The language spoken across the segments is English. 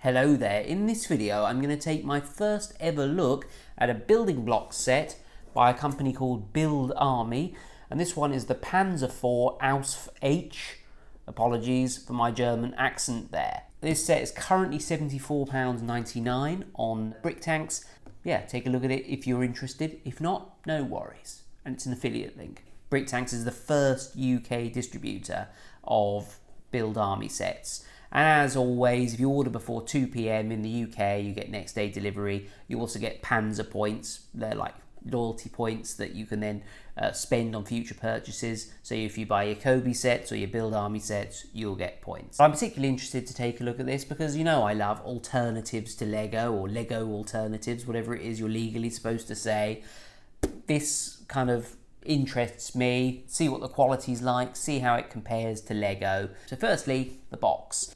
Hello there, in this video I'm going to take my first ever look at a building block set by a company called Buildarmy, and this one is the Panzer IV Ausf H. Apologies for my German accent there. This set is currently £74.99 on Brick Tanks. Yeah, take a look at it if you're interested. If not, no worries. And it's an affiliate link. Brick Tanks is the first UK distributor of Buildarmy sets. And as always, if you order before 2 PM in the UK, you get next day delivery. You also get Panzer points. They're like loyalty points that you can then spend on future purchases. So if you buy your Kobe sets or your Buildarmy sets, you'll get points. I'm particularly interested to take a look at this because you know I love alternatives to Lego, or Lego alternatives, whatever it is you're legally supposed to say. This kind of interests me, see what the quality's like, see how it compares to Lego. So firstly, the box.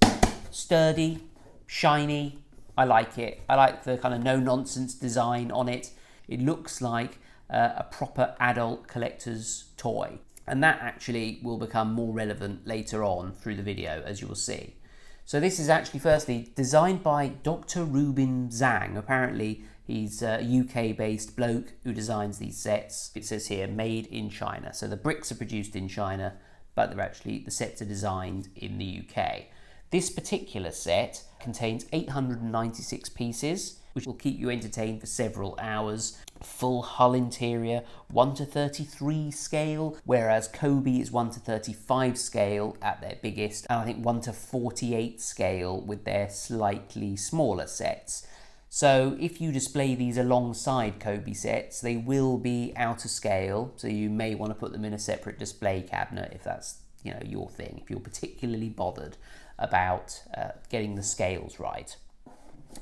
Sturdy, shiny, I like it. I like the kind of no-nonsense design on it. It looks like a proper adult collector's toy. And that actually will become more relevant later on through the video, as you will see. So this is actually firstly designed by Dr. Ruben Zhang. Apparently he's a UK-based bloke who designs these sets. It says here, made in China. So the bricks are produced in China, but the sets are designed in the UK. This particular set contains 896 pieces, which will keep you entertained for several hours. Full hull interior, 1:33 scale, whereas Kobe is 1:35 scale at their biggest, and I think 1:48 scale with their slightly smaller sets. So if you display these alongside Kobe sets, they will be out of scale, so you may want to put them in a separate display cabinet if that's your thing, if you're particularly bothered about getting the scales right.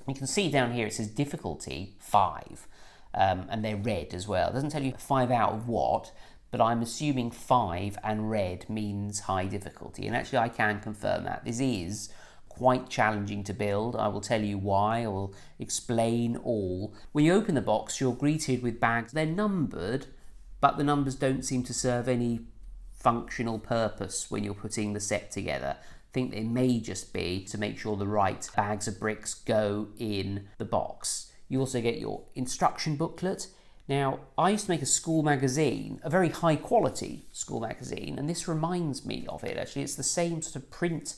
You can see down here it says difficulty 5, and they're red as well. It doesn't tell you 5 out of what, but I'm assuming 5 and red means high difficulty, and actually I can confirm that. This is quite challenging to build. I will tell you why. I will explain all. When you open the box, you're greeted with bags. They're numbered, but the numbers don't seem to serve any functional purpose when you're putting the set together. I think they may just be to make sure the right bags of bricks go in the box. You also get your instruction booklet. Now, I used to make a school magazine, a very high quality school magazine, and this reminds me of it actually. It's the same sort of print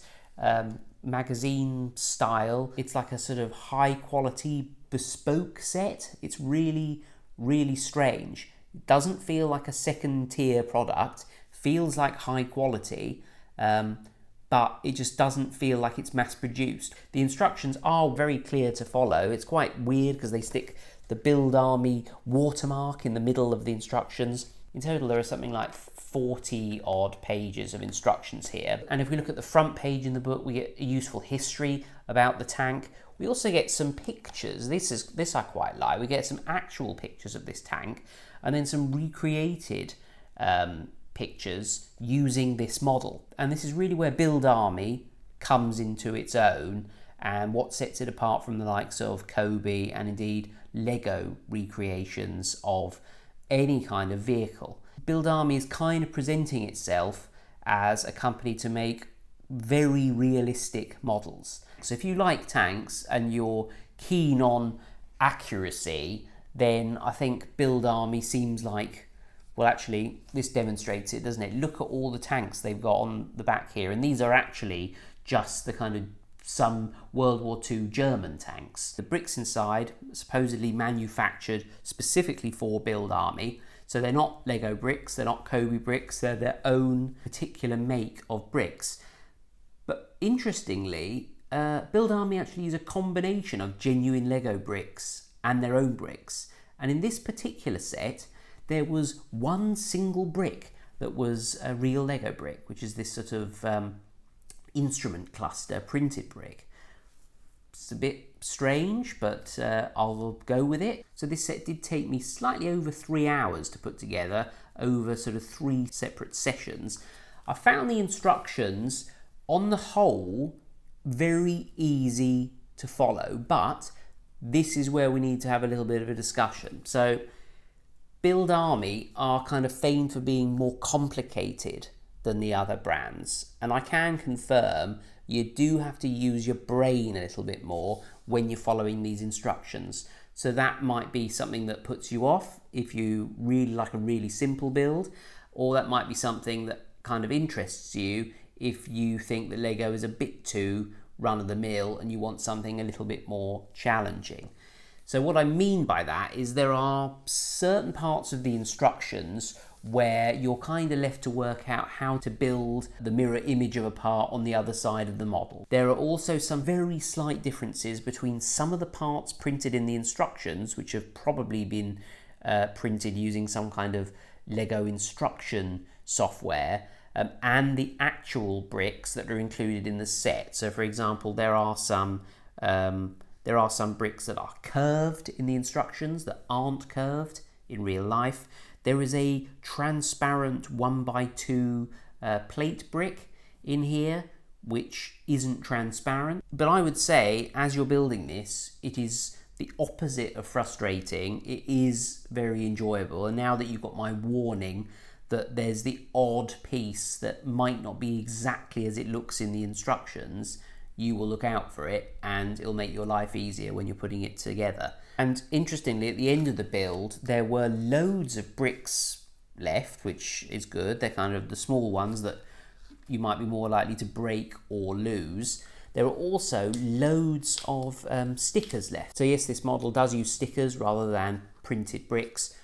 magazine style. It's like a sort of high quality bespoke set. It's really, really strange. It doesn't feel like a second tier product. Feels like high quality, but it just doesn't feel like it's mass produced. The instructions are very clear to follow. It's quite weird because they stick the Buildarmy watermark in the middle of the instructions. In total, there are something like 40 odd pages of instructions here. And if we look at the front page in the book, we get a useful history about the tank. We also get some pictures. This I quite like. We get some actual pictures of this tank and then some recreated pictures using this model. And this is really where Buildarmy comes into its own and what sets it apart from the likes of Kobe and indeed Lego recreations of any kind of vehicle. Buildarmy is kind of presenting itself as a company to make very realistic models. So if you like tanks and you're keen on accuracy, then I think Buildarmy seems like, well, actually, this demonstrates it, doesn't it? Look at all the tanks they've got on the back here, and these are actually just the kind of some World War II German tanks. The bricks inside are supposedly manufactured specifically for Buildarmy, so they're not Lego bricks, they're not Kobe bricks, they're their own particular make of bricks. But interestingly, Buildarmy actually use a combination of genuine Lego bricks and their own bricks. And in this particular set, there was one single brick that was a real Lego brick, which is this sort of instrument cluster printed brick. It's a bit strange, but I'll go with it. So this set did take me slightly over 3 hours to put together over sort of 3 separate sessions. I found the instructions on the whole very easy to follow, but this is where we need to have a little bit of a discussion. So Buildarmy are kind of famed for being more complicated than the other brands, and I can confirm you do have to use your brain a little bit more when you're following these instructions. So that might be something that puts you off if you really like a really simple build, or that might be something that kind of interests you if you think that Lego is a bit too run-of-the-mill and you want something a little bit more challenging. So what I mean by that is there are certain parts of the instructions where you're kind of left to work out how to build the mirror image of a part on the other side of the model. There are also some very slight differences between some of the parts printed in the instructions, which have probably been printed using some kind of Lego instruction software, and the actual bricks that are included in the set. So for example, there are some bricks that are curved in the instructions that aren't curved in real life. There is a transparent 1x2 plate brick in here, which isn't transparent. But I would say, as you're building this, it is the opposite of frustrating. It is very enjoyable. And now that you've got my warning that there's the odd piece that might not be exactly as it looks in the instructions, you will look out for it and it'll make your life easier when you're putting it together. And interestingly, at the end of the build, there were loads of bricks left, which is good. They're kind of the small ones that you might be more likely to break or lose. There are also loads of stickers left. So yes, this model does use stickers rather than printed bricks,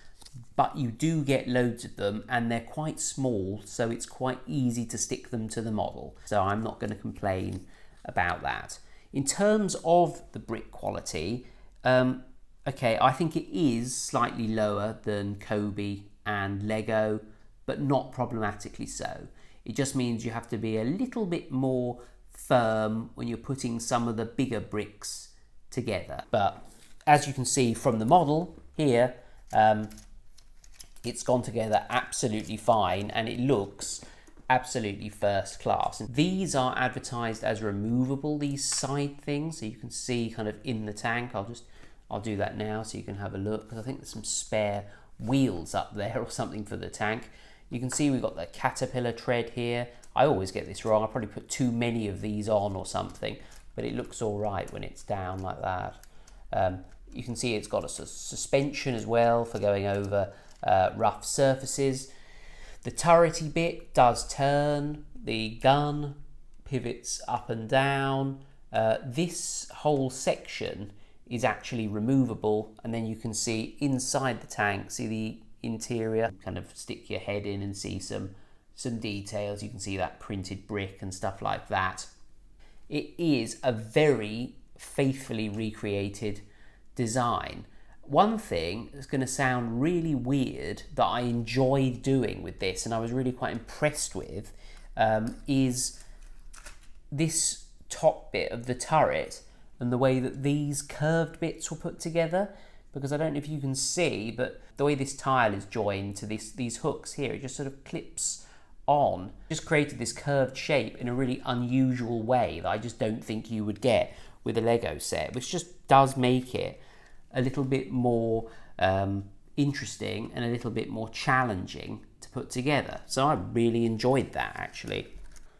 but you do get loads of them and they're quite small, so it's quite easy to stick them to the model. So I'm not going to complain about that. In terms of the brick quality, okay, I think it is slightly lower than Kobe and Lego, but not problematically so. It just means you have to be a little bit more firm when you're putting some of the bigger bricks together. But as you can see from the model here, it's gone together absolutely fine and it looks absolutely first class. And these are advertised as removable, these side things, so you can see kind of in the tank. I'll do that now so you can have a look, because I think there's some spare wheels up there or something for the tank. You can see we've got the caterpillar tread here. I always get this wrong. I probably put too many of these on or something, but it looks all right when it's down like that. You can see it's got a suspension as well for going over rough surfaces. The turrety bit does turn. The gun pivots up and down. This whole section is actually removable, and then you can see inside the tank, see the interior, kind of stick your head in and see some details. You can see that printed brick and stuff like that. It is a very faithfully recreated design. One thing that's going to sound really weird that I enjoyed doing with this, and I was really quite impressed with, is this top bit of the turret and the way that these curved bits were put together. Because I don't know if you can see, but the way this tile is joined to these hooks here, it just sort of clips on. Just created this curved shape in a really unusual way that I just don't think you would get with a Lego set, which just does make it a little bit more interesting and a little bit more challenging to put together. So I really enjoyed that, actually.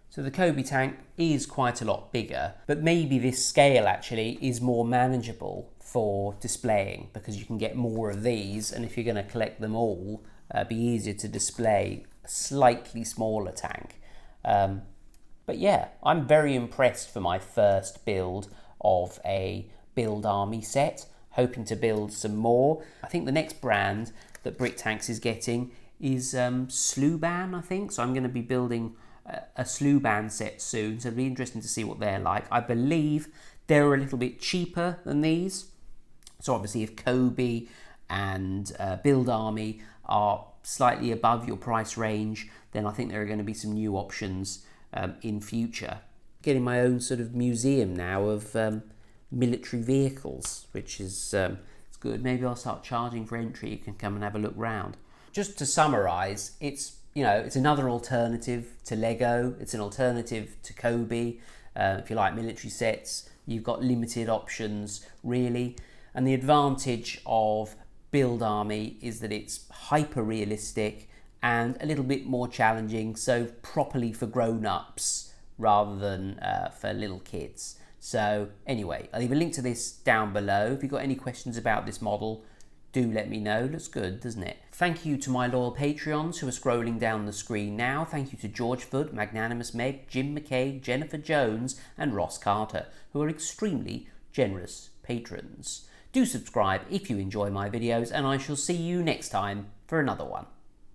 So the Kobe tank is quite a lot bigger, but maybe this scale actually is more manageable for displaying, because you can get more of these, and if you're going to collect them all, be easier to display a slightly smaller tank. But yeah, I'm very impressed for my first build of a Buildarmy set, hoping to build some more. I think the next brand that Brick Tanks is getting is Sluban, I think. So I'm going to be building a Sluban set soon, so it'll be interesting to see what they're like. I believe they're a little bit cheaper than these. So obviously if Kobe and Buildarmy are slightly above your price range, then I think there are going to be some new options in future. Getting my own sort of museum now of military vehicles, which is it's good. Maybe I'll start charging for entry. You can come and have a look round. Just to summarise, it's another alternative to Lego. It's an alternative to Kobe. If you like military sets, you've got limited options really. And the advantage of Buildarmy is that it's hyper realistic and a little bit more challenging, so properly for grown-ups rather than for little kids. So anyway, I'll leave a link to this down below. If you've got any questions about this model, do let me know. Looks good, doesn't it? Thank you to my loyal Patreons who are scrolling down the screen now. Thank you to George Foot, Magnanimous Meg, Jim McKay, Jennifer Jones and Ross Carter, who are extremely generous patrons. Do subscribe if you enjoy my videos, and I shall see you next time for another one.